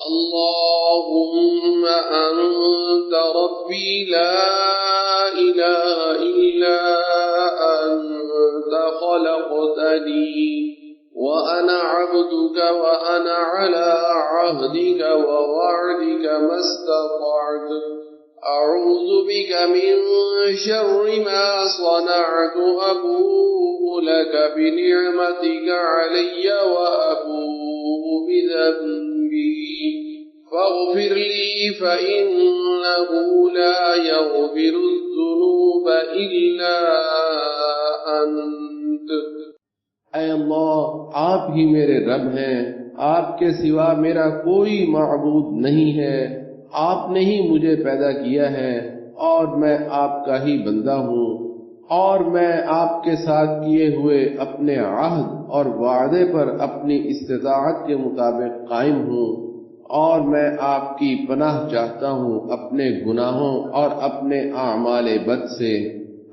اللهم أنت ربي لا إله إلا أنت خلقتني وأنا عبدك وأنا على عهدك ووعدك ما استطعت أعوذ بك من شر ما صنعت أبوء لك بنعمتك علي وأبوء بذنبي فاغفر لي فإنه لا يغفر الذنوب إلا أنت۔ اے اللہ، آپ ہی میرے رب ہیں، آپ کے سوا میرا کوئی معبود نہیں ہے، آپ نے ہی مجھے پیدا کیا ہے اور میں آپ کا ہی بندہ ہوں، اور میں آپ کے ساتھ کیے ہوئے اپنے عہد اور وعدے پر اپنی استطاعت کے مطابق قائم ہوں، اور میں آپ کی پناہ چاہتا ہوں اپنے گناہوں اور اپنے اعمال بد سے۔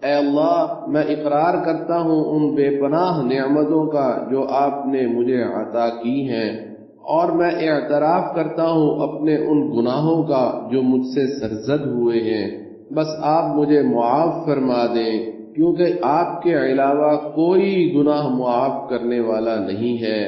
اے اللہ، میں اقرار کرتا ہوں ان بے پناہ نعمتوں کا جو آپ نے مجھے عطا کی ہیں، اور میں اعتراف کرتا ہوں اپنے ان گناہوں کا جو مجھ سے سرزد ہوئے ہیں۔ بس آپ مجھے معاف فرما دیں، کیونکہ آپ کے علاوہ کوئی گناہ معاف کرنے والا نہیں ہے۔